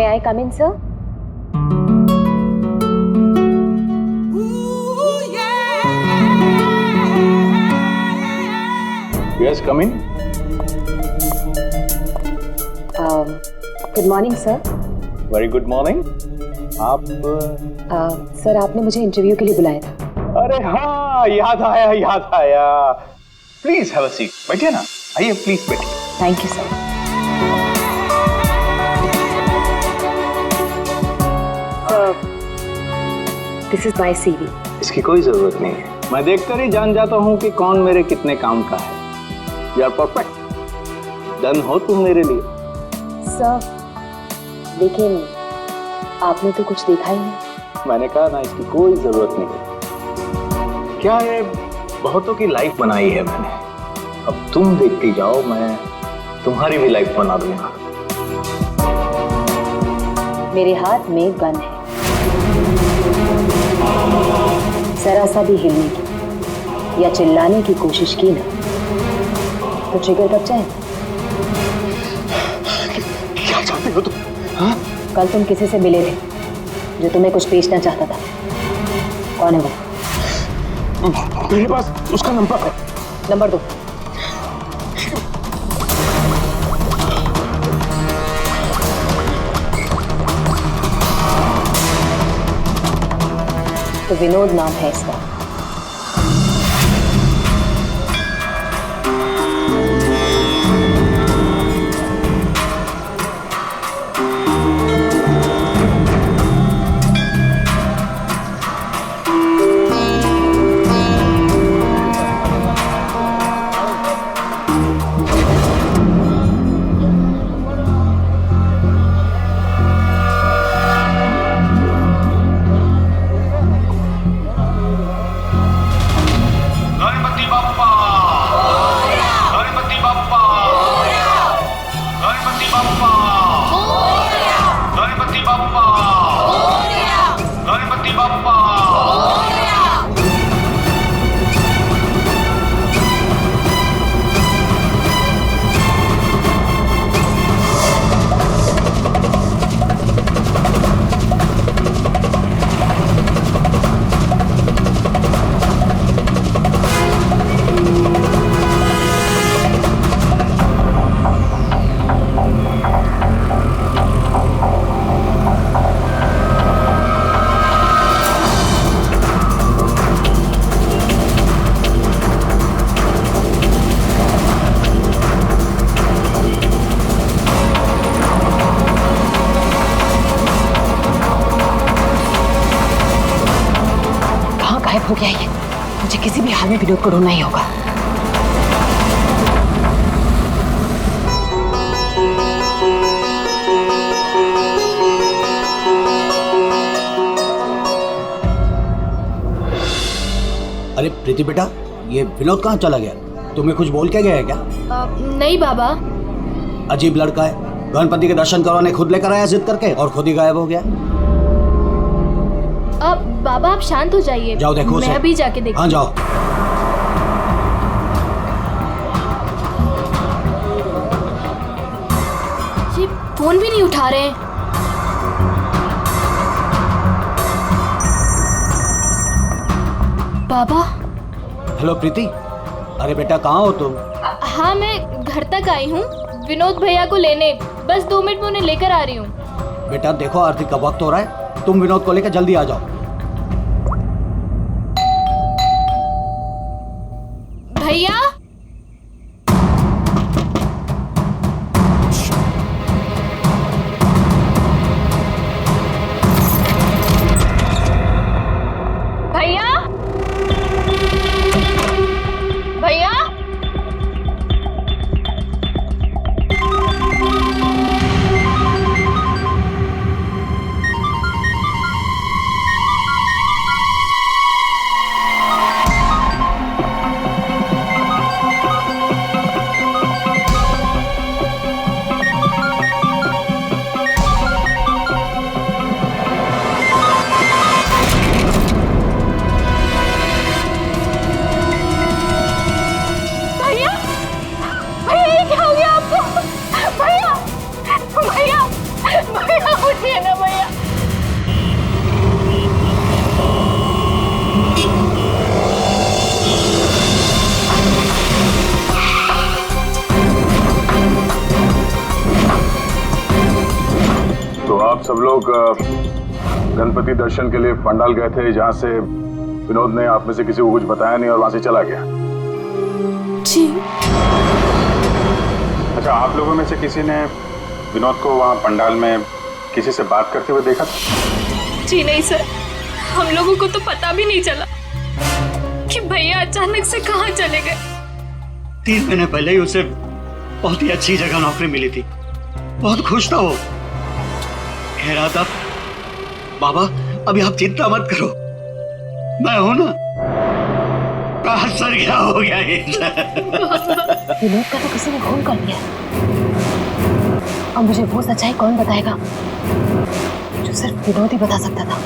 I come in sir? Yes, come in. Good morning sir. Very good morning. आप sir आपने मुझे interview के लिए बुलाया था। अरे हाँ, याद आया याद आया। Please have a seat. बैठिए ना, आइए प्लीज बैठिए। Thank you sir. This is my CV. इसकी कोई जरूरत नहीं है, मैं देखकर ही जान जाता हूँ कि कौन मेरे कितने काम का है। यू आर परफेक्ट, डन हो तुम मेरे लिए। सर लेकिन आपने तो कुछ देखा ही नहीं। मैंने कहा ना, इसकी कोई जरूरत नहीं। क्या है, बहुतों की लाइफ बनाई है मैंने, अब तुम देखती जाओ, मैं तुम्हारी भी लाइफ बना दूंगा। मेरे हाथ में गन है, जरा सा भी हिलने की या चिल्लाने की कोशिश की ना तो ट्रिगर कब जाए। क्या चाहते हो तुम? हाँ? कल तुम किसी से मिले थे जो तुम्हें कुछ बेचना चाहता था, कौन है वो? मेरे पास उसका नंबर है। नंबर दो। तो विनोद नाम है इसका। हो गया ये, मुझे किसी भी हाल में विनोद को ढूंढना ही होगा। अरे प्रीति बेटा, ये विनोद कहाँ चला गया? तुम्हें कुछ बोल के गया है क्या? नहीं बाबा। अजीब लड़का है, गणपति के दर्शन करवाने खुद लेकर आया जिद करके और खुद ही गायब हो गया। बाबा आप शांत हो जाइए। जाओ देखो मैं अभी जाके देखती हूँ। हाँ जाओ। ये फोन भी नहीं उठा रहे हैं। बाबा। हेलो प्रीति, अरे बेटा कहाँ हो तुम? हाँ मैं घर तक आई हूँ विनोद भैया को लेने, बस 2 मिनट में उन्हें लेकर आ रही हूँ। बेटा देखो आरती का वक्त हो रहा है, तुम विनोद को लेकर जल्दी आ जाओ। भैया। भैया भैया। आप सब लोग गणपति दर्शन के लिए पंडाल गए थे, जहाँ से विनोद ने आप में से किसी को कुछ बताया नहीं और वहां से चला गया। जी। अच्छा, आप लोगों में से किसी ने विनोद को वहाँ पंडाल में किसी से बात करते हुए देखा था? जी नहीं सर, हम लोगों को तो पता भी नहीं चला कि भैया अचानक से कहाँ चले गए। 3 महीने पहले ही उसे बहुत ही अच्छी जगह नौकरी मिली थी, बहुत खुश था वो। कह रहा था बाबा अभी आप चिंता मत करो, मैं हूं ना। सर क्या हो गया ये? विनोद का तो किसी ने खून कर दिया। अब मुझे वो सच्चाई कौन बताएगा जो सिर्फ विनोद ही बता सकता था।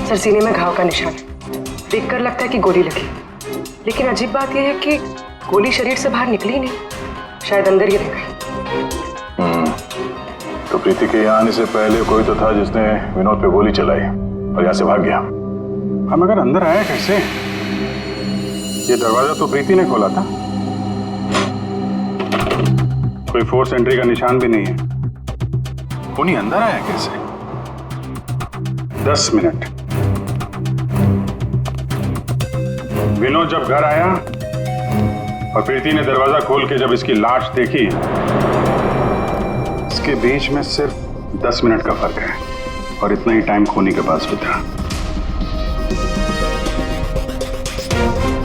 सर, सीने में घाव का निशान देखकर लगता है कि गोली लगी, लेकिन अजीब बात यह है कि गोली शरीर से बाहर निकली ही नहीं, शायद अंदर ही रह गई। तो प्रीति के यहाँ आने से पहले कोई तो था जिसने विनोद पे गोली चलाई और यहाँ से भाग गया। हम अगर अंदर आया कैसे? ये दरवाजा तो प्रीति ने खोला था, कोई फोर्स एंट्री का निशान भी नहीं है। उन्हीं अंदर आया कैसे? 10 मिनट। विनोद जब घर आया और प्रीति ने दरवाजा खोल के जब इसकी लाश देखी, इसके बीच में सिर्फ 10 मिनट का फर्क है और इतना ही टाइम खूनी के पास भी था।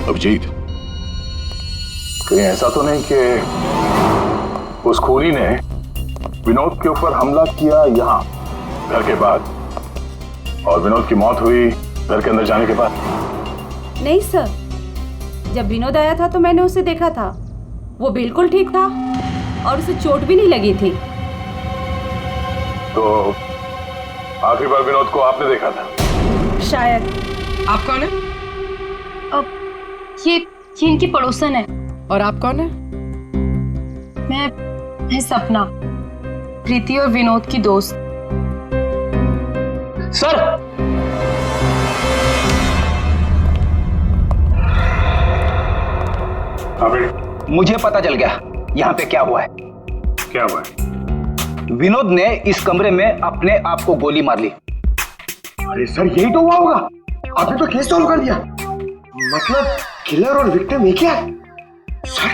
अभिजीत, कहीं ऐसा तो नहीं कि उस खूनी ने विनोद के ऊपर हमला किया यहाँ घर के बाद और विनोद की मौत हुई घर के अंदर जाने के बाद? नहीं सर, जब विनोद आया था तो मैंने उसे देखा था, वो बिल्कुल ठीक था और उसे चोट भी नहीं लगी थी। तो आखिरी बार विनोद को आपने देखा था? शायद। आप कौन है? अब ये इनकी पड़ोसन है। और आप कौन है? मैं सपना, प्रीति और विनोद की दोस्त। सर मुझे पता चल गया यहाँ पे क्या हुआ है। क्या हुआ है? विनोद ने इस कमरे में अपने आप को गोली मार ली। अरे सर, यही तो हुआ होगा। आपने तो केस सॉल्व कर दिया। मतलब किलर और विक्टिम एक ही है। Sir,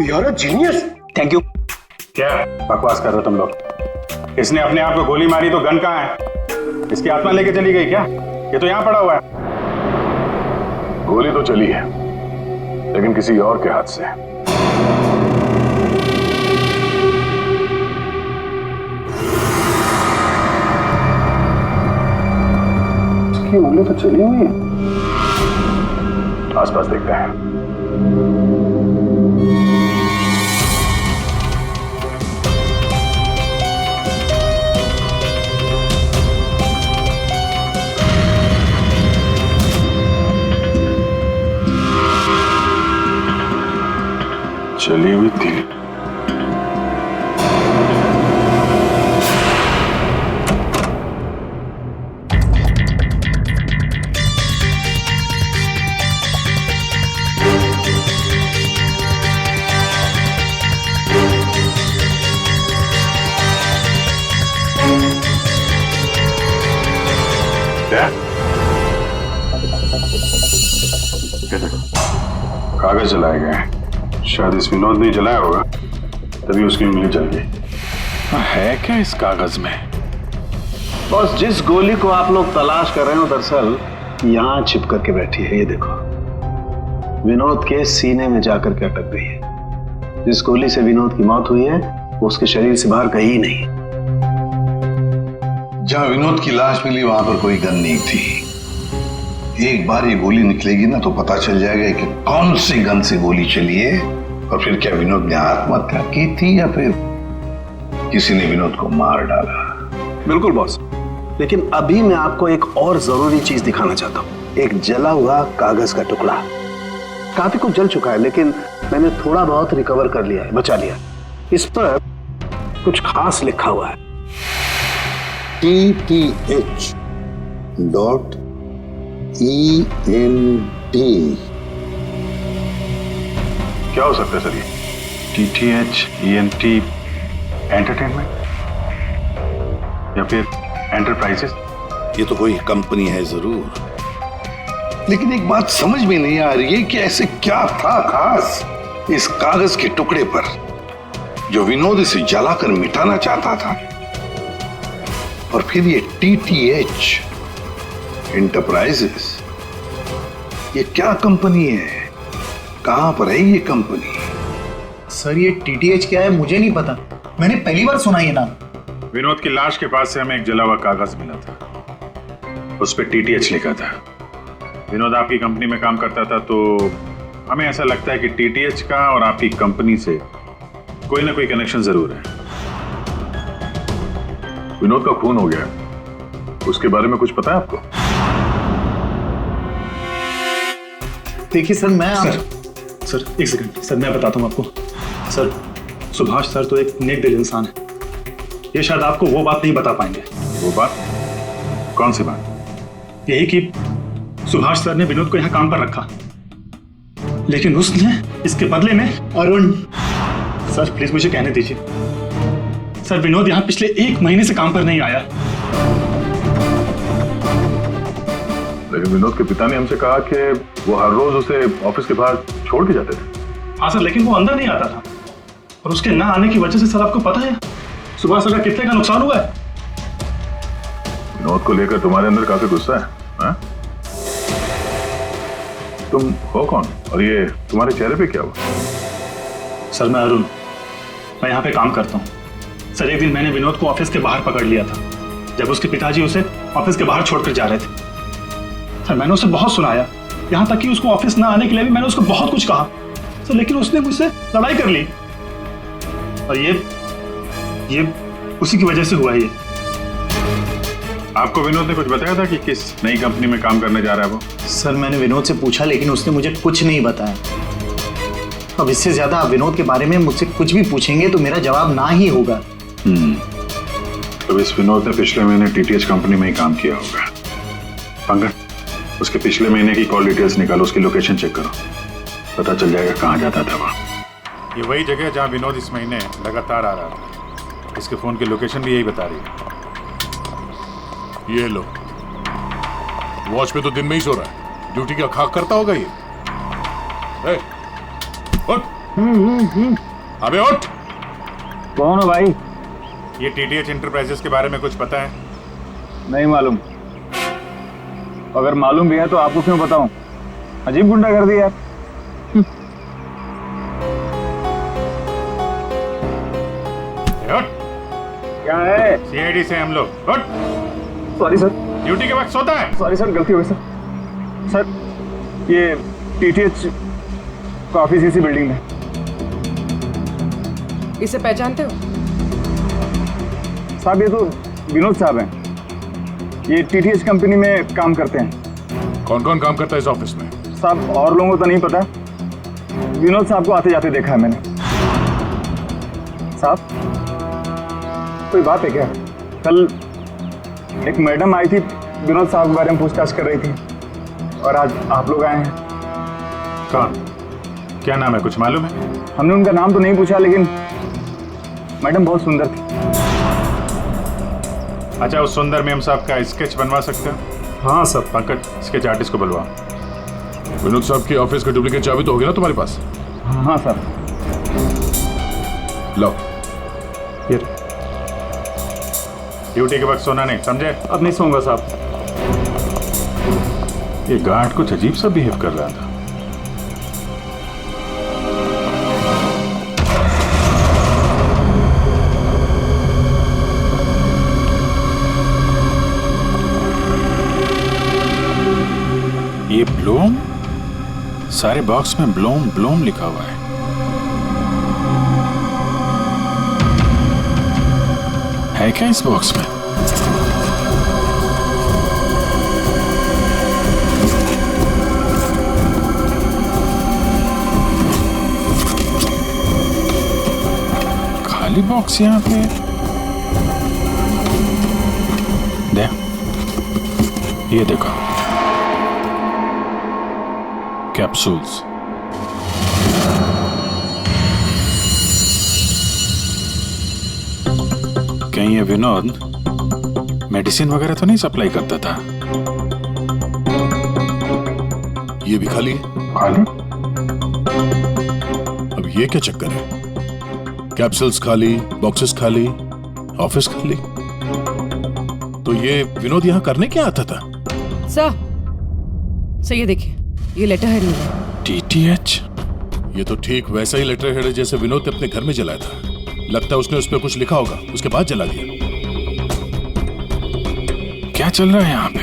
you are a genius. Thank you. क्या बकवास कर रहे हो तुम लोग? इसने अपने आप को गोली मारी तो गन कहाँ है? इसकी आत्मा लेके चली गई क्या? ये तो यहाँ पड़ा हुआ है। गोली तो चली है, लेकिन किसी और के हाथ से। इसकी उंगली तो चली हुई है। आसपास देखते हैं। चली हुई थी। क्या? कागज जलाए गए हैं। शायद इस विनोद ने जलाया होगा, तभी उसकी उंगली जल गई। है क्या इस कागज में? बस जिस गोली को आप लोग तलाश कर रहे हो दरअसल यहाँ छिप करके बैठी है। ये देखो, विनोद के सीने में जाकर के अटक गई है। जिस गोली से विनोद की मौत हुई है वो उसके शरीर से बाहर कहीं नहीं। जहां विनोद की लाश मिली वहां पर कोई गन नहीं थी। एक बार ये गोली निकलेगी ना तो पता चल जाएगा कि कौन सी गन से गोली चली है और फिर क्या विनोद ने आत्महत्या की थी या फिर किसी ने विनोद को मार डाला। बिल्कुल बॉस, लेकिन अभी मैं आपको एक और जरूरी चीज दिखाना चाहता हूँ। एक जला हुआ कागज का टुकड़ा। काफी कुछ जल चुका है लेकिन मैंने थोड़ा बहुत रिकवर कर लिया है, बचा लिया। इस पर कुछ खास लिखा हुआ है। TTH.END। क्या हो सकता है सर ये? TTH ENT एंटरटेनमेंट या फिर एंटरप्राइजेस? ये तो कोई कंपनी है जरूर, लेकिन एक बात समझ में नहीं आ रही है कि ऐसे क्या था खास इस कागज के टुकड़े पर जो विनोद इसे जलाकर मिटाना चाहता था। और फिर ये TTH एंटरप्राइजेस, ये क्या कंपनी है? कहां पर है ये कंपनी? सर ये TTH क्या है मुझे नहीं पता, मैंने पहली बार सुना ये नाम। विनोद की लाश के पास से हमें एक जला हुआ कागज मिला था, उस पर TTH लिखा था। विनोद आपकी कंपनी में काम करता था, तो हमें ऐसा लगता है कि TTH का और आपकी कंपनी से कोई ना कोई कनेक्शन जरूर है। विनोद का खून हो गया, उसके बारे में कुछ पता है आपको? देखिए सर मैं सर एक सेकंड सर, मैं बताता हूँ आपको। सर सुभाष सर तो एक नेक दिल इंसान है, ये शायद आपको वो बात नहीं बता पाएंगे। वो बात? कौन सी बात? यही कि सुभाष सर ने विनोद को यहाँ काम पर रखा, लेकिन उसने इसके बदले में अरुण। सर प्लीज मुझे कहने दीजिए। सर विनोद यहाँ पिछले 1 महीने से काम पर नहीं आया। लेकिन विनोद के पिता ने हमसे कहा कि वो हर रोज उसे ऑफिस के बाहर छोड़ के जाते थे। हाँ सर, लेकिन वो अंदर नहीं आता था, और उसके ना आने की वजह से सर आपको पता है सुभाष सर का कितने का नुकसान हुआ है। विनोद को लेकर तुम्हारे अंदर काफी गुस्सा है, हाँ? तुम हो कौन और ये तुम्हारे चेहरे पे क्या हुआ? सर मैं अरुण, मैं यहाँ पे काम करता हूँ। सर एक दिन मैंने विनोद को ऑफिस के बाहर पकड़ लिया था, जब उसके पिताजी उसे ऑफिस के बाहर छोड़कर जा रहे थे। सर मैंने उसे बहुत सुनाया, यहाँ तक कि उसको ऑफिस ना आने के लिए भी मैंने उसको बहुत कुछ कहा सर, लेकिन उसने मुझसे लड़ाई कर ली, और ये उसी की वजह से हुआ है ये। आपको विनोद ने कुछ बताया था कि किस नई कंपनी में काम करने जा रहा है वो? सर मैंने विनोद से पूछा, लेकिन उसने मुझे कुछ नहीं बताया। अब इससे ज्यादा आप विनोद के बारे में मुझसे कुछ भी पूछेंगे तो मेरा जवाब ना ही होगा। तो इस विनोद ने पिछले महीने TTH कंपनी में ही काम किया होगा। पंकज, उसके पिछले महीने की कॉल डिटेल्स निकालो, उसकी लोकेशन चेक करो, पता चल जाएगा कहाँ जाता था वहाँ। ये वही जगह है जहाँ विनोद इस महीने लगातार आ रहा था। इसके फोन की लोकेशन भी यही बता रही है। ये लो, वॉच पे तो दिन में ही सो रहा है, ड्यूटी का खाक करता होगा ये। उठ, अबे उठ। कौन हो भाई? ये TTH एंटरप्राइजेस के बारे में कुछ पता है? नहीं मालूम। अगर मालूम भी है तो आपको क्यों बताऊं? अजीब गुंडागर्दी यार। क्या है? CID से हम लोग। उठ। Sorry sir. ड्यूटी के वक्त सोता है? सॉरी सर, गलती हो गई सर। सर ये TTH का ऑफिस इसी बिल्डिंग में। इसे पहचानते हो? साहब ये तो विनोद साहब हैं, ये TTH कंपनी में काम करते हैं। कौन कौन काम करता है इस ऑफिस में? साहब और लोगों को तो नहीं पता, विनोद साहब को आते जाते देखा है मैंने। साहब कोई बात है क्या? कल एक मैडम आई थी, विनोद साहब के बारे में पूछताछ कर रही थी, और आज आप लोग आए हैं। कौन? क्या नाम है, कुछ मालूम है? हमने उनका नाम तो नहीं पूछा, लेकिन मैडम बहुत सुंदर थी। अच्छा, उस सुंदर मैम साहब का स्केच बनवा सकते हो? हाँ सर। पंकज, स्केच आर्टिस्ट को बुलवा। विनोद साहब की ऑफिस का डुप्लीकेट चाबी तो होगी ना तुम्हारे पास? हाँ सर। लो। ड्यूटी के वक्त सोना नहीं, समझे? अब नहीं सोऊंगा साहब। ये गार्ड कुछ अजीब सा बिहेव कर रहा था। ये ब्लूम, सारे बॉक्स में ब्लूम ब्लूम लिखा हुआ है। है क्या इस बॉक्स में? खाली बॉक्स यहाँ पे। दे, ये देखो, कैप्सूल्स। विनोद मेडिसिन वगैरह तो नहीं सप्लाई करता था? ये भी खाली है। खाली? अब ये क्या चक्कर है? कैप्सूल्स खाली, बॉक्सेस खाली, ऑफिस खाली। तो ये विनोद यहाँ करने क्या आता था? सर ये देखिए, ये लेटर हेड है। DTH? ये तो ठीक वैसा ही लेटर हेड है जैसे विनोद ने अपने घर में जलाया था। लगता है उसने उस पर कुछ लिखा होगा, उसके बाद जला दिया। क्या चल रहा है यहाँ पे?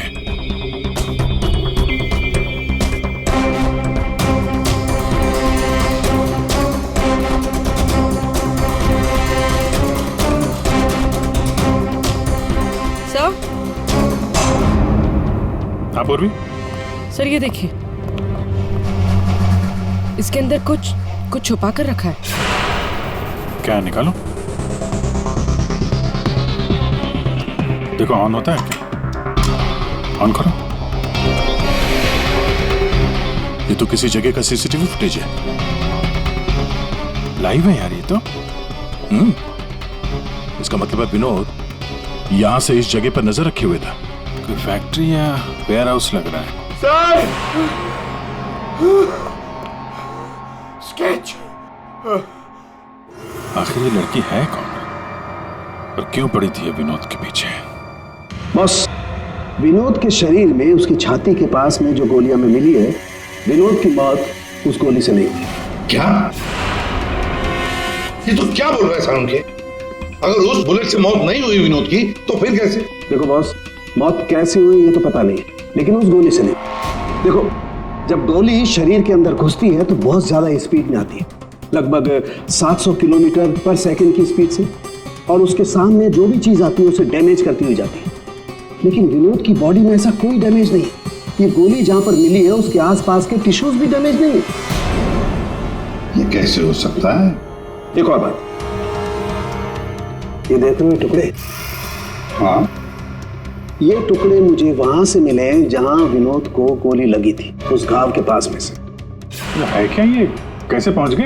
सर? हाँ पूर्वी? सर ये देखिए, इसके अंदर कुछ छुपा कर रखा है। क्या निकालो? देखो ऑन होता है क्या? ऑन करो। ये तो किसी जगह का CCTV फुटेज है। लाइव है यार ये तो। इसका मतलब है विनोद यहां से इस जगह पर नजर रखे हुए था। कोई फैक्ट्री या वेयर हाउस लग रहा है। सर! स्केच! आखिर ये लड़की है कौन और क्यों पड़ी थी ये विनोद के पीछे? बॉस, विनोद के शरीर में उसकी छाती के पास में जो गोलियां में मिली है, विनोद की मौत उस गोली से नहीं थी। क्या? ये तो क्या बोल रहा है सारुण के? अगर उस बुलेट से मौत नहीं हुई विनोद की तो फिर कैसे? देखो बॉस, मौत कैसे हुई ये तो पता नहीं, लेकिन उस गोली से नहीं। देखो, जब गोली शरीर के अंदर घुसती है तो बहुत ज्यादा स्पीड में आती है, लगभग 700 किलोमीटर पर सेकंड की स्पीड से, और उसके सामने जो भी चीज आती है उसे डैमेज करती हुई जाती है। लेकिन विनोद की बॉडी में ऐसा कोई डैमेज नहीं। ये गोली जहां पर मिली है उसके आसपास के टिश्यूज भी डैमेज नहीं है। ये कैसे हो सकता है? एक और बात, ये देख रहे हो टुकड़े? हाँ, ये टुकड़े मुझे वहां से मिले जहां विनोद को गोली लगी थी, उस घाव के पास में से। है क्या ये? कैसे पहुंच गए?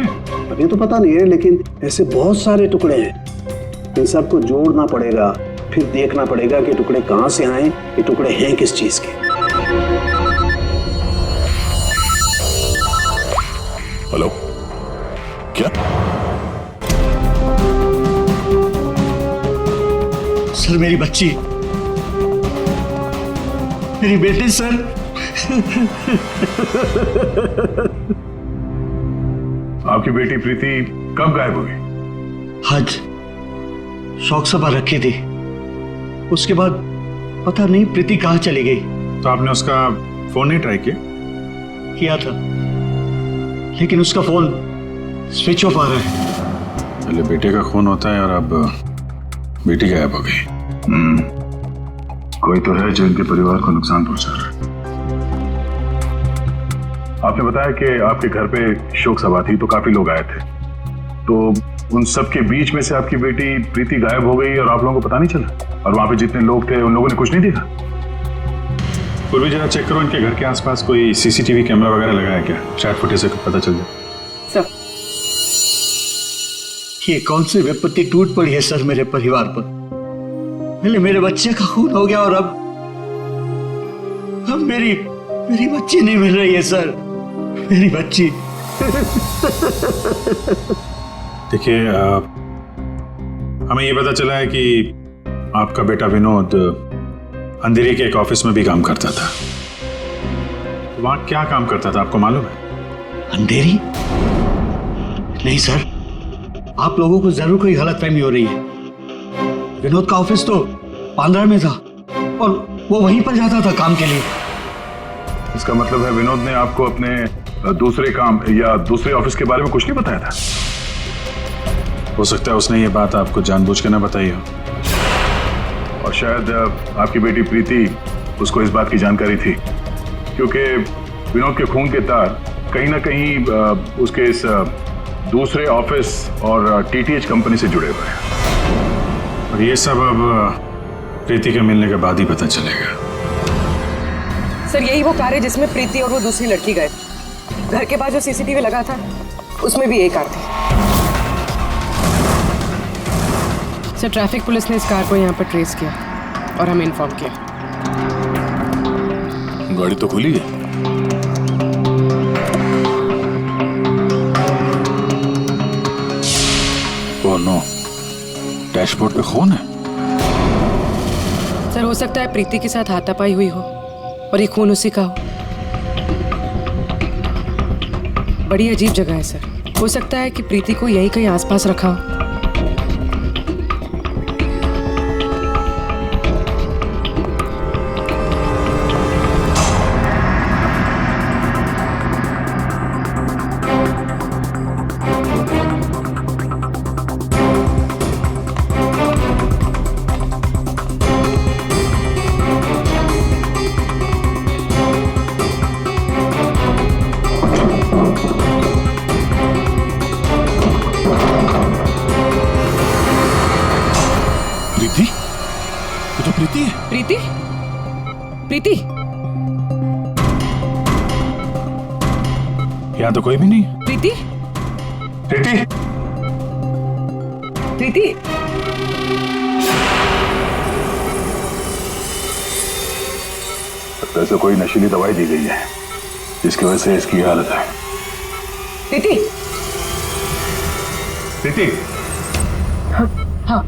अभी तो पता नहीं है, लेकिन ऐसे बहुत सारे टुकड़े हैं। इन सबको जोड़ना पड़ेगा, फिर देखना पड़ेगा कि टुकड़े कहां से आए, ये टुकड़े हैं किस चीज के। हेलो, क्या? सर मेरी बच्ची, मेरी बेटी सर। आपकी बेटी प्रीति कब गायब हुई? आज शौक सभा रखी थी, उसके बाद पता नहीं प्रीति कहाँ चली गई। तो आपने उसका फोन नहीं ट्राई किया था, लेकिन उसका फोन स्विच ऑफ आ रहा है। पहले बेटे का खून होता है और अब बेटी गायब हो गई। कोई तो है जो इनके परिवार को नुकसान पहुंचा रहा है। आपने बताया कि आपके घर पे शोक सभा थी तो काफी लोग आए थे, तो उन सब के बीच में से आपकी बेटी प्रीति गायब हो गई और आप लोगों को पता नहीं चला? और वहां पे जितने लोग थे उन लोगों ने कुछ नहीं देखा? पूर्वी जरा चेक करो इनके घर के आसपास कोई CCTV कैमरा वगैरह लगा है क्या? शायद फुटेज से पता चल जाए। सर, ये कौन सी विपत्ति टूट पड़ी है सर मेरे परिवार पर। पहले मेरे बच्चे का खून हो गया और अब मेरी बच्ची नहीं मिल रही है सर, मेरी बच्ची। देखिए, हमें ये पता चला है कि आपका बेटा विनोद अंधेरी के एक ऑफिस में भी काम करता था। वहां क्या काम करता था आपको मालूम है? अंधेरी? नहीं सर, आप लोगों को जरूर कोई गलतफहमी हो रही है। विनोद का ऑफिस तो बांद्रा में था और वो वहीं पर जाता था काम के लिए। इसका मतलब है विनोद ने आपको अपने दूसरे काम या दूसरे ऑफिस के बारे में कुछ नहीं बताया था? हो सकता है उसने ये बात आपको जानबूझ के ना बताई हो, और शायद आपकी बेटी प्रीति उसको इस बात की जानकारी थी, क्योंकि विनोद के खून के तार कहीं ना कहीं उसके इस दूसरे ऑफिस और TTH कंपनी से जुड़े हुए हैं। और ये सब अब प्रीति के मिलने के बाद ही पता चलेगा। सर यही वो कार है जिसमें प्रीति और वो दूसरी लड़की गए। घर के पास जो CCTV लगा था उसमें भी एक कार थी। सर ट्रैफिक पुलिस ने इस कार को यहाँ पर ट्रेस किया और हमें इन्फॉर्म किया। गाड़ी तो खुली है। ओह नो, डैशबोर्ड पे खून है। सर हो सकता है प्रीति के साथ हाथापाई हुई हो और ये खून उसी का हो। बड़ी अजीब जगह है सर, हो सकता है कि प्रीति को यहीं कहीं आसपास रखा हो। प्रीति? प्रीति? यहाँ तो कोई भी नहीं। प्रीति? प्रीति? प्रीति? लगता है इसे कोई नशीली दवाई दी गई है जिसकी वजह से इसकी हालत है। प्रीति? प्रीति? हाँ,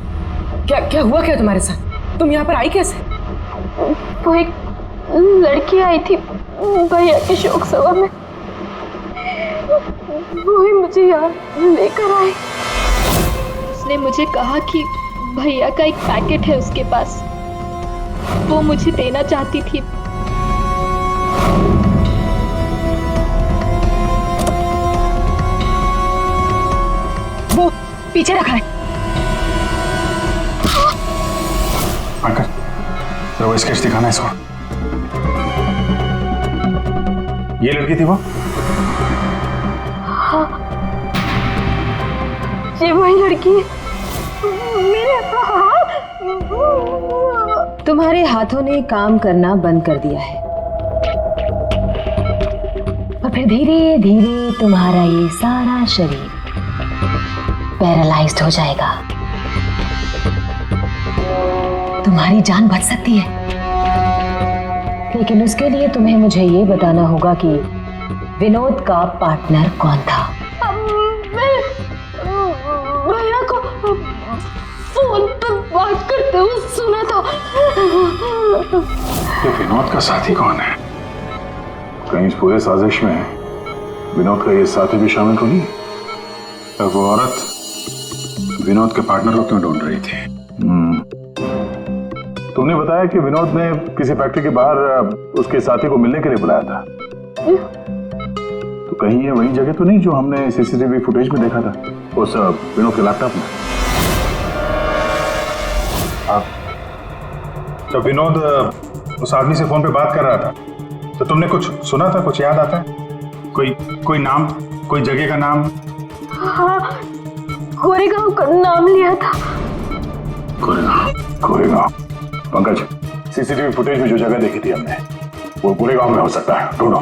क्या हुआ क्या तुम्हारे साथ? तुम यहाँ पर आई कैसे? वो एक लड़की आई थी भैया के शोक सभा में, वो ही मुझे यहाँ लेकर आई। उसने मुझे कहा कि भैया का एक पैकेट है उसके पास, वो मुझे देना चाहती थी। वो पीछे रखा है। अंकल, जरा वो स्केच दिखाना इसको। ये लड़की थी वो? हाँ, ये वही लड़की है। मेरे तुम्हारे हाथों ने काम करना बंद कर दिया है और फिर धीरे धीरे तुम्हारा ये सारा शरीर पैरालाइज्ड हो जाएगा। तुम्हारी जान बच सकती है, लेकिन उसके लिए तुम्हें मुझे ये बताना होगा कि विनोद का पार्टनर कौन था। भैया को फोन पर बात करते हुए सुना था। ये विनोद का साथी कौन है? कहीं इस पूरे साजिश में विनोद का ये साथी भी शामिल तो नहीं? वो औरत विनोद के पार्टनर को क्यों ढूंढ रही थी? तुमने बताया कि विनोद ने किसी फैक्ट्री के बाहर उसके साथी को मिलने के लिए बुलाया था, तो कहीं ये वही जगह तो नहीं जो हमने सीसीटीवी फुटेज में देखा था उस विनोद के लैपटॉप में? तो विनोद उस आदमी से फोन पे बात कर रहा था, तो तुमने कुछ सुना था? कुछ याद आता है? कोई नाम, कोई जगह का नाम? हाँ, गोरेगांव का नाम लिया था। गोरेगांव। पंकज, सीसीटीवी फुटेज में जो जगह देखी थी हमने, वो गोरेगांव में हो सकता है। ढूंढो।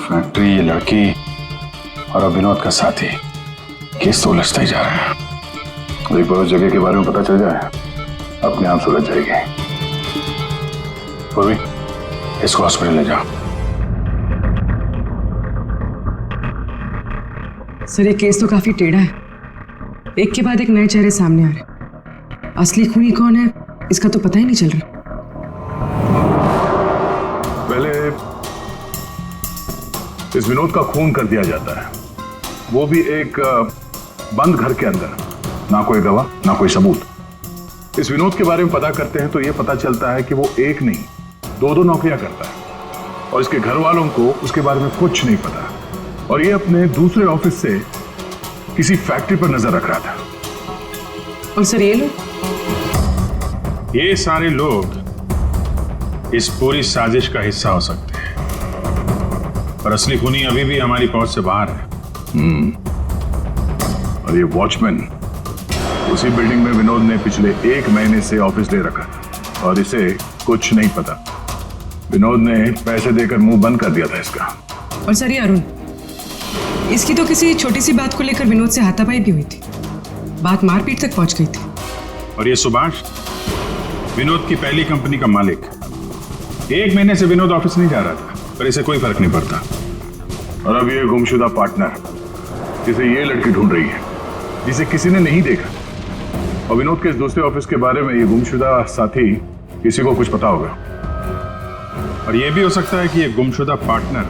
फैक्ट्री, ये लड़की और अब विनोद का साथी, केस तो उलझता ही जा रहा है। एक बार उस जगह के बारे में पता चल जाए, अपने आप सुलझ जाएगी। पूर्वी, इसको हॉस्पिटल ले जाओ। सर ये केस तो काफी टेढ़ा है, एक के बाद एक नए चेहरे सामने आ रहे। असली खूनी कौन है इसका तो पता ही नहीं चल रहा। पहले इस विनोद का खून कर दिया जाता है, वो भी एक बंद घर के अंदर, ना कोई गवाह ना कोई सबूत। इस विनोद के बारे में पता करते हैं तो यह पता चलता है कि वो एक नहीं दो नौकरियां करता है और इसके घर वालों को उसके बारे में कुछ नहीं पता, और ये अपने दूसरे ऑफिस से किसी फैक्ट्री पर नजर रख रहा था। और सर ये लोग? ये सारे लोग इस पूरी साजिश का हिस्सा हो सकते हैं, पर असली खूनी अभी भी हमारी पहुंच से बाहर है। और ये वॉचमैन उसी बिल्डिंग में विनोद ने पिछले 1 महीने से ऑफिस ले रखा था और इसे कुछ नहीं पता। विनोद ने पैसे देकर मुंह बंद कर दिया था इसका। और सर ये अरुण, इसकी तो किसी छोटी सी बात को लेकर विनोद से हाथापाई भी हुई थी। बात मारपीट तक पहुंच गई थी। और ये सुभाष विनोद की पहली कंपनी का मालिक। 1 महीने से विनोद ऑफिस नहीं जा रहा था, पर इसे कोई फर्क नहीं पड़ता। और अब ये गुमशुदा पार्टनर जिसे ये लड़की ढूंढ रही है, जिसे किसी ने नहीं देखा, और विनोद के इस दूसरे ऑफिस के बारे में ये गुमशुदा साथी किसी को कुछ पता होगा। और ये भी हो सकता है कि ये गुमशुदा पार्टनर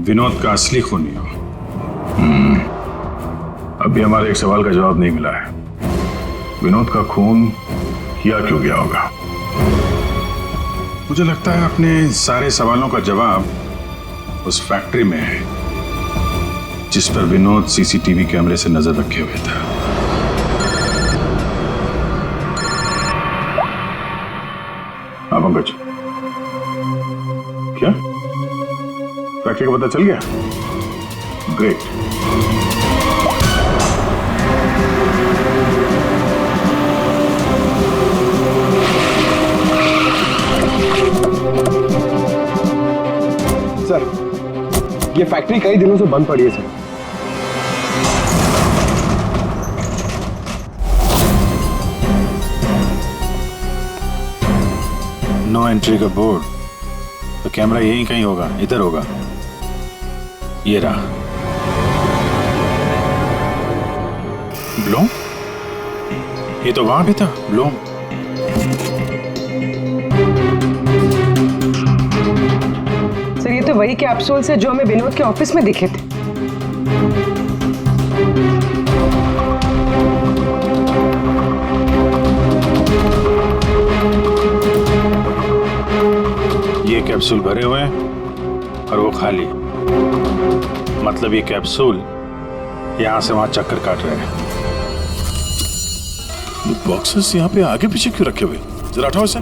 विनोद का असली खूनी हो। अभी हमारे एक सवाल का जवाब नहीं मिला है, विनोद का खून किया क्यों गया होगा? मुझे लगता है अपने सारे सवालों का जवाब उस फैक्ट्री में है जिस पर विनोद सीसीटीवी कैमरे से नजर रखे हुए था। हाँ पंकज, क्या फैक्ट्री का पता चल गया? ग्रेट। सर, ये फैक्ट्री कई दिनों से बंद पड़ी है सर। नो एंट्री का बोर्ड, तो कैमरा यहीं कहीं होगा, इधर होगा। ये रहा। ब्लूम? ये तो वहां भी था ब्लूम। सर, ये तो वही कैप्सूल्स है जो हमें विनोद के ऑफिस में दिखे थे। ये कैप्सूल भरे हुए हैं और वो खाली। मतलब ये कैप्सूल यहां से वहां चक्कर काट रहे हैं। ये बॉक्सेस यहाँ पे आगे पीछे क्यों रखे हुए? जरा हटाओ इसे।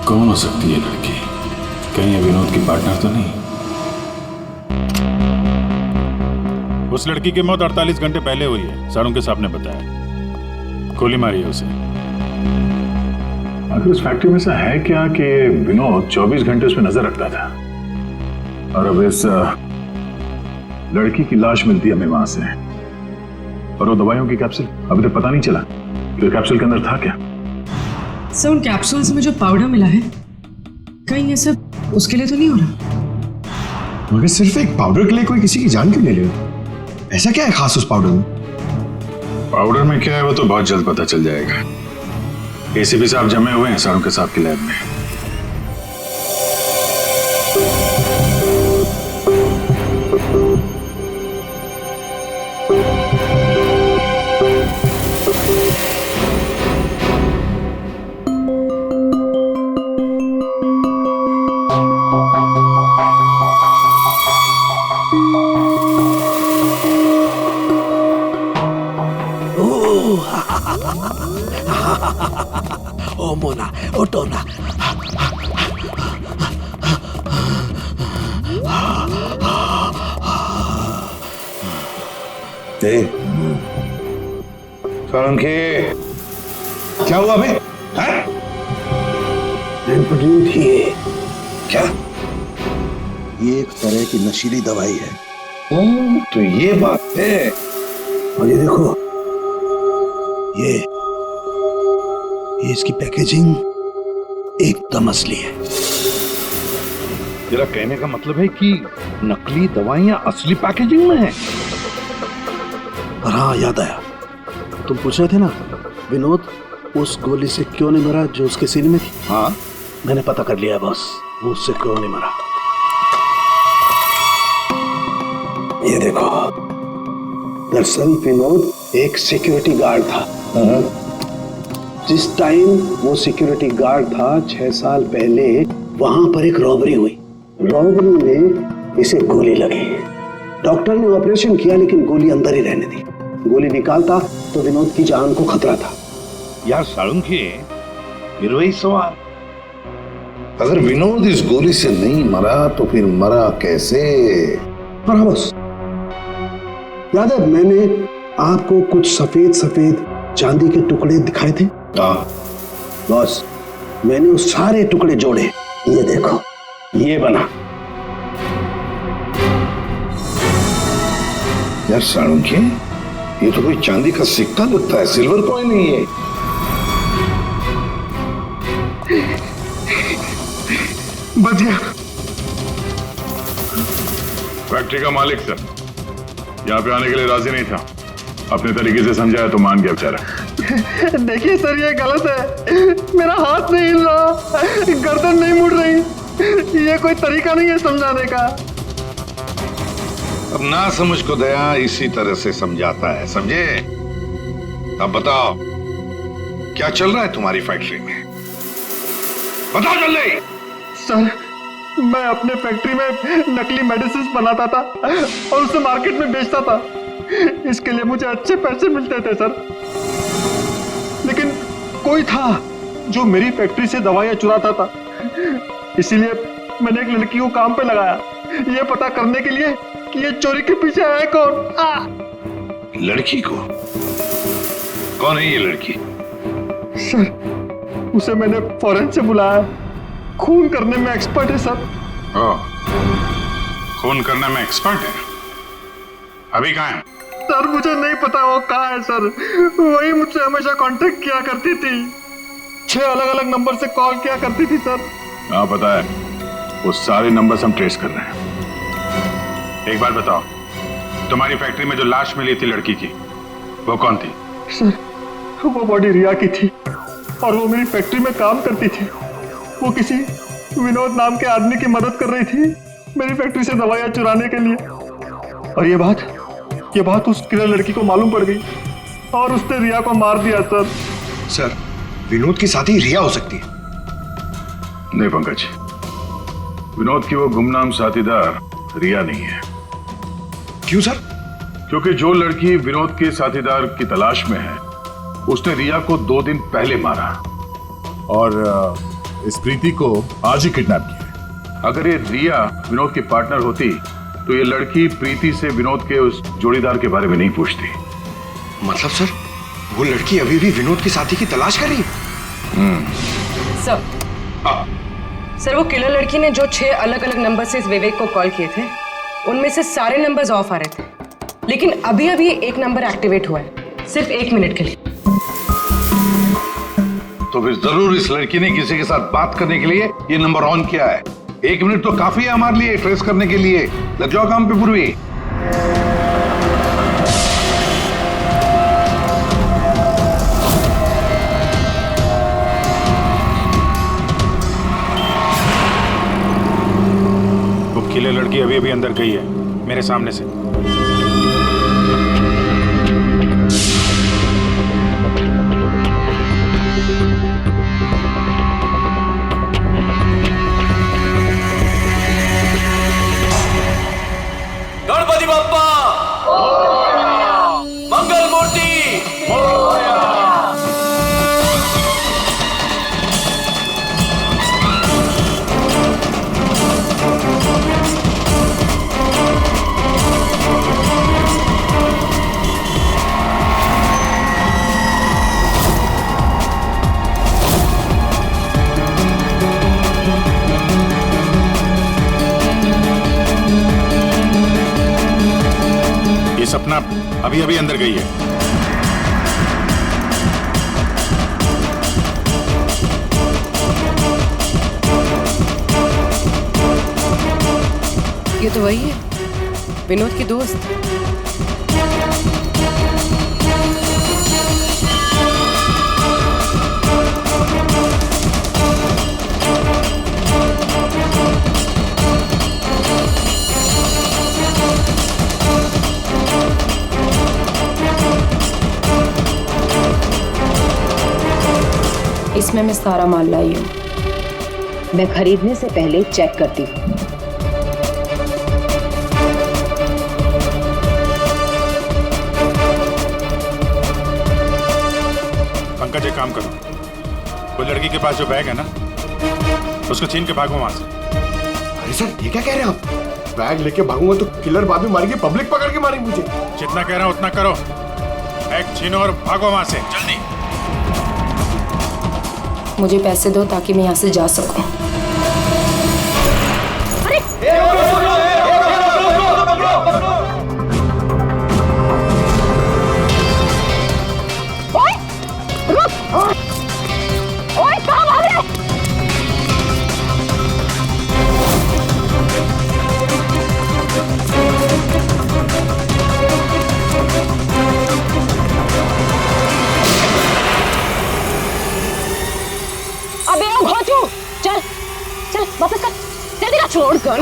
कौन हो सकती है लड़की? कहीं ये विनोद की पार्टनर तो नहीं? उस लड़की की मौत 48 घंटे पहले हुई है, सारुण के साहब ने बताया। गोली मारी है उसे। आखिर उस फैक्ट्री में से है क्या कि विनोद 24 घंटे उस पर नजर रखता था, और अब इस लड़की की लाश मिलती है हमें वहां से, और वो दवाइयों की कैप्सूल अभी तक पता नहीं चला कि कैप्सूल के अंदर था क्या। सर, उन कैप्सूल्स में जो पाउडर मिला है, कहीं ये सब उसके लिए तो नहीं हो रहा? मगर सिर्फ एक पाउडर के लिए कोई किसी की जान क्यों ले ले? ऐसा क्या है खास उस पाउडर में? पाउडर में क्या है वो तो बहुत जल्द पता चल जाएगा। एसीपी साहब जमे हुए हैं सारुण के साहब की लैब में। ओ मोना, ओ टोना। सोलंकी, क्या हुआ बे? थी क्या? ये एक तरह की नशीली दवाई है। तो ये बात है। और ये देखो, ये इसकी पैकेजिंग एकदम असली है। तेरा कहने का मतलब है कि नकली दवाइयां असली पैकेजिंग में हैं? और हाँ, याद आया, तुम पूछ रहे थे ना विनोद उस गोली से क्यों नहीं मरा जो उसके सीने में थी। हाँ, मैंने पता कर लिया बॉस, वो उससे क्यों नहीं मरा। ये देखो, दरअसल विनोद एक सिक्योरिटी गार्ड था। जिस टाइम वो सिक्योरिटी गार्ड था 6 साल पहले वहां पर एक रॉबरी हुई। रॉबरी में इसे गोली लगी। डॉक्टर ने ऑपरेशन किया लेकिन गोली अंदर ही रहने दी। गोली निकालता तो विनोद की जान को खतरा था। यार सालुंकी, फिर वही सवाल, अगर विनोद इस गोली से नहीं मरा तो फिर मरा कैसे? और हाँ बस, याद है मैंने आपको कुछ सफेद सफेद चांदी के टुकड़े दिखाए थे? हाँ बस मैंने उस सारे टुकड़े जोड़े, ये देखो ये बना। यार साळुंखे, ये तो कोई चांदी का सिक्का लगता है, सिल्वर कॉइन नहीं है। बच गया। फैक्ट्री का मालिक सर यहाँ पे आने के लिए राजी नहीं था। अपने तरीके से समझाया तो मान गया बेचारा। देखिए सर, ये गलत है। मेरा हाथ नहीं हिल रहा, गर्दन नहीं मुड़ रही। ये कोई तरीका नहीं है समझाने का। अब ना समझ को दया इसी तरह से समझाता है, समझे? अब बताओ क्या चल रहा है तुम्हारी फैक्ट्री में? बताओ जल्दी। सर, मैं अपने फैक्ट्री में नकली मेडिसिन बनाता था और उसे मार्केट में बेचता था। इसके लिए मुझे अच्छे पैसे मिलते थे सर। लेकिन कोई था जो मेरी फैक्ट्री से दवाइयां चुराता था। इसीलिए मैंने एक लड़की को काम पे लगाया, ये पता करने के लिए कि ये चोरी के पीछे है कौन। लड़की को? कौन है ये लड़की? सर, उसे मैंने फॉरेन से बुलाया। खून करने में एक्सपर्ट है सर। खून करने में एक्सपर्ट है? अभी कहाँ है? सर मुझे नहीं पता वो कहाँ है सर। वही मुझसे हमेशा कांटेक्ट किया करती थी। 6 अलग अलग नंबर से कॉल किया करती थी सर। हाँ पता है, वो सारे नंबर्स हम ट्रेस कर रहे हैं। एक बात बताओ, तुम्हारी फैक्ट्री में जो लाश मिली थी लड़की की, वो कौन थी? सर, वो बॉडी रिया की थी और वो मेरी फैक्ट्री में काम करती थी। वो किसी विनोद नाम के आदमी की मदद कर रही थी मेरी फैक्ट्री से दवाइयां चुराने के लिए। और ये बात उस किलर लड़की को मालूम पड़ गई और उसने रिया को मार दिया सर। सर, विनोद की साथी रिया हो सकती है। नहीं पंकज, विनोद की वो गुमनाम साथीदार रिया नहीं है। क्यों सर? क्योंकि जो लड़की विनोद के साथीदार की तलाश में है, उसने रिया को 2 दिन पहले मारा और इस प्रीति को आज ही किडनैप किया। अगर ये रिया विनोद की पार्टनर होती तो ये लड़की प्रीति से विनोद के उस जोड़ीदार के बारे में नहीं पूछती। मतलब सर, वो लड़की अभी भी विनोद के साथी की तलाश कर रही है? सर, वो किलर लड़की ने जो 6 अलग अलग नंबर से इस विवेक को कॉल किए थे, उनमें से सारे नंबर्स ऑफ आ रहे थे। लेकिन अभी अभी एक नंबर एक्टिवेट हुआ है, सिर्फ 1 मिनट के लिए। तो फिर जरूर इस लड़की ने किसी के साथ बात करने के लिए ये नंबर ऑन किया है। 1 मिनट तो काफी है हमारे लिए ट्रेस करने के लिए। लग जाओ काम पे पूर्वी। वो किले लड़की अभी अभी अंदर गई है मेरे सामने से। गणपति बप्पा मंगल मूर्ति ये सपना अभी अभी अंदर गई है। ये तो वही है, विनोद की दोस्त। इसमें मैं सारा माल लाई हूँ। मैं खरीदने से पहले चेक करती हूँ। पंकज एक काम करो, वो लड़की के पास जो बैग है ना, उसको छीन के भागो वहां से। अरे सर ये क्या कह रहे हैं आप? बैग लेके भागूंगा तो किलर बाद में मारेंगे, पब्लिक पकड़ के मारेंगे मुझे। जितना कह रहा हूं उतना करो। बैग छीनो और भागो वहां से जल्दी। मुझे पैसे दो ताकि मैं यहाँ से जा सकूं। अबे ओ घोचू, चल चल वापस कर, जल्दी का छोड़ कर।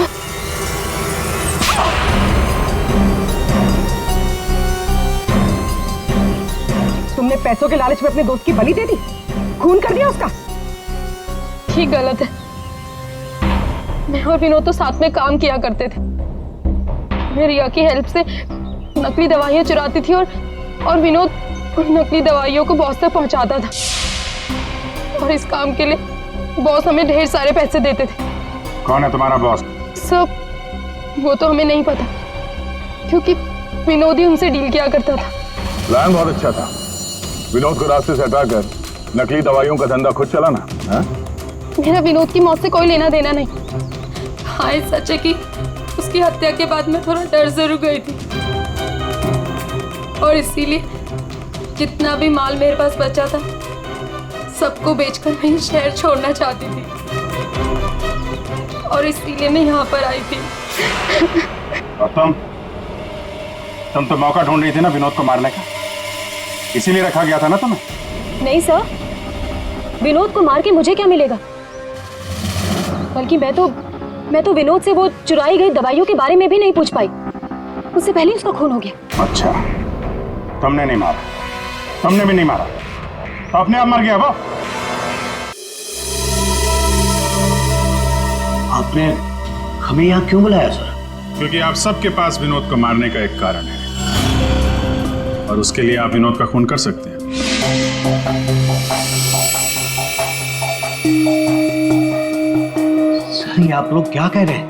तुमने पैसों के लालच में अपने दोस्त की बलि दे दी, खून कर दिया उसका। ठीक गलत है। मैं और विनोद तो साथ में काम किया करते थे। मैं रिया की हेल्प से नकली दवाइयां चुराती थी और विनोद उन नकली दवाइयों को बॉस तक पहुंचाता था। और इस काम के लिए बॉस हमें ढेर सारे पैसे देते थे। कौन है तुम्हारा बॉस? सब वो तो हमें नहीं पता, क्योंकि विनोद ही उनसे डील किया करता था। प्लान बहुत अच्छा था। विनोद को रास्ते से हटाकर नकली दवाइयों का धंधा खुद चलाना। मेरा विनोद की मौत से कोई लेना देना नहीं। हाँ सच है कि उसकी हत्या के बाद मैं थोड़ा डर जरूर गई थी, और इसीलिए जितना भी माल मेरे पास बचा था सबको बेचकर मैं शहर छोड़ना चाहती थी, और इसीलिए मैं यहाँ पर आई थी। और तुम तो मौका ढूंढ रही थी ना विनोद को मारने का, इसीलिए रखा गया था ना तुम्हें? नहीं सर, विनोद को मार के मुझे क्या मिलेगा? बल्कि मैं तो विनोद से वो चुराई गई दवाइयों के बारे में भी नहीं पूछ पाई। उससे पहले उसका खून हो गया। अच्छा, तुमने नहीं मारा, तुमने भी नहीं मारा, तो अपने आप मर गया वो। आपने हमें यहाँ क्यों बुलाया सर? क्योंकि आप सबके पास विनोद को मारने का एक कारण है, और उसके लिए आप विनोद का खून कर सकते हैं। सर ये आप लोग क्या कह रहे हैं?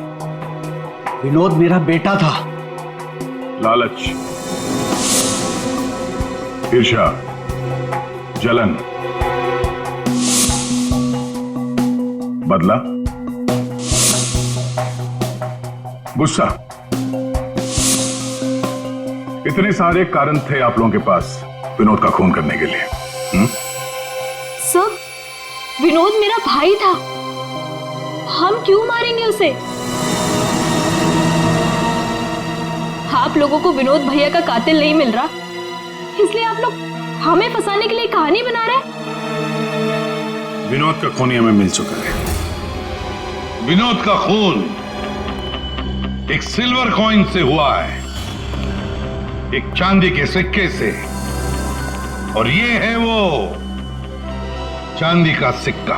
विनोद मेरा बेटा था। लालच, ईर्ष्या, जलन, बदला, गुस्सा, इतने सारे कारण थे आप लोगों के पास विनोद का खून करने के लिए। सर, विनोद मेरा भाई था, हम क्यों मारेंगे उसे? आप लोगों को विनोद भैया का कातिल नहीं मिल रहा, इसलिए आप लोग हमें फंसाने के लिए कहानी बना रहे हैं। विनोद का खून हमें मिल चुका है। विनोद का खून एक सिल्वर कॉइन से हुआ है, एक चांदी के सिक्के से, और ये है वो चांदी का सिक्का।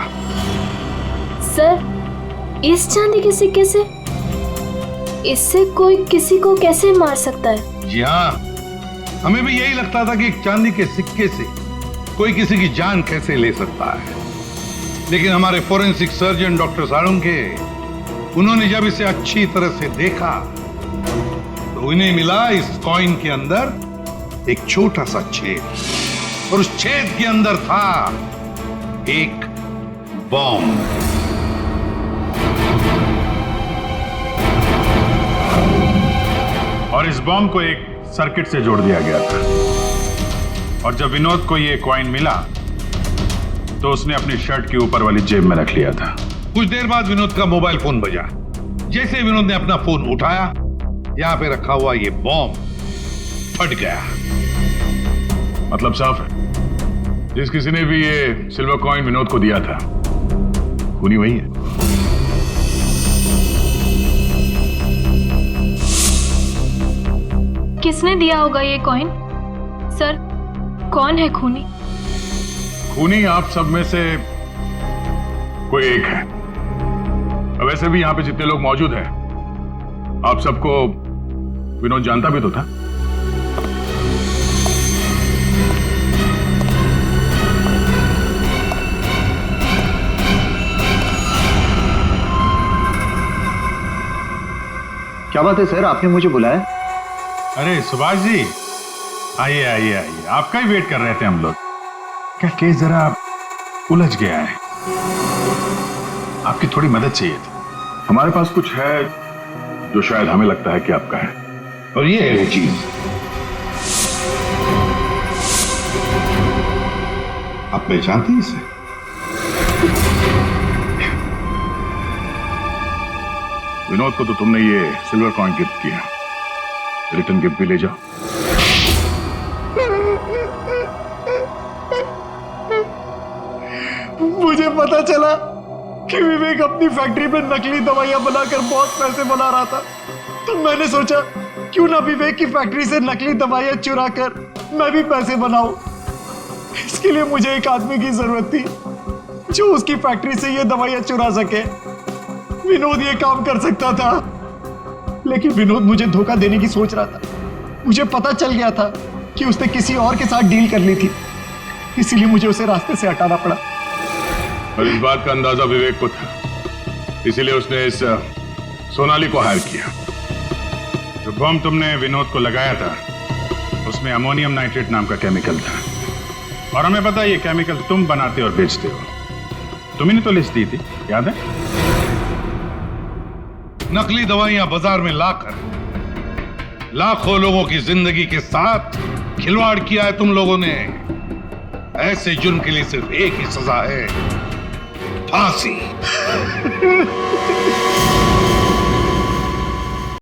सर, इस चांदी के सिक्के से? इससे कोई किसी को कैसे मार सकता है? जी हाँ, हमें भी यही लगता था कि एक चांदी के सिक्के से कोई किसी की जान कैसे ले सकता है, लेकिन हमारे फोरेंसिक सर्जन डॉक्टर साळुंखे, उन्होंने जब इसे अच्छी तरह से देखा तो उन्हें मिला इस कॉइन के अंदर एक छोटा सा छेद, और उस छेद के अंदर था एक बॉम्ब। और इस बॉम्ब को एक सर्किट से जोड़ दिया गया था, और जब विनोद को ये कॉइन मिला तो उसने अपनी शर्ट के ऊपर वाली जेब में रख लिया था। कुछ देर बाद विनोद का मोबाइल फोन बजा। जैसे विनोद ने अपना फोन उठाया, यहां पे रखा हुआ ये बॉम्ब फट गया। मतलब साफ है, जिस किसी ने भी ये सिल्वर कॉइन विनोद को दिया था, खूनी वही है। किसने दिया होगा ये कॉइन? सर, कौन है खूनी? खूनी आप सब में से कोई एक है। वैसे भी यहां पे जितने लोग मौजूद हैं, आप सबको विनोद जानता भी तो था। बात है सर, आपने मुझे बुलाया? अरे सुभाष जी, आइए आइए आइए, आपका ही वेट कर रहे थे हम लोग। क्या केस जरा उलझ गया है, आपकी थोड़ी मदद चाहिए थी। हमारे पास कुछ है जो शायद हमें लगता है कि आपका है, और ये है वो चीज। आप पहचानती हैं इसे? विनोद को तो तुमने ये सिल्वर कॉइन गिफ्ट किया, रिटर्न गिफ्ट भी ले जाओ। मुझे पता चला कि विवेक अपनी फैक्ट्री में नकली दवाइयां बनाकर बहुत पैसे बना रहा था, तो मैंने सोचा क्यों ना विवेक की फैक्ट्री से नकली दवाइयां चुरा कर मैं भी पैसे बनाऊं। इसके लिए मुझे एक आदमी की जरूरत थी जो उसकी फैक्ट्री से ये दवाइयां चुरा सके। विनोद ये काम कर सकता था, लेकिन विनोद मुझे धोखा देने की सोच रहा था। मुझे पता चल गया था कि उसने किसी और के साथ डील कर ली थी, इसीलिए मुझे उसे रास्ते से हटाना पड़ा। और इस बात का अंदाजा विवेक को था, इसीलिए उसने इस सोनाली को हायर किया। जो बम तुमने विनोद को लगाया था उसमें अमोनियम नाइट्रेट नाम का केमिकल था, और हमें पता है ये केमिकल तुम बनाते और बेचते हो। तुम्ही ने तो लिस्ट दी थी, याद है? नकली दवाइयां बाजार में लाकर लाखों लोगों की जिंदगी के साथ खिलवाड़ किया है तुम लोगों ने। ऐसे जुर्म के लिए सिर्फ एक ही सजा है, फांसी।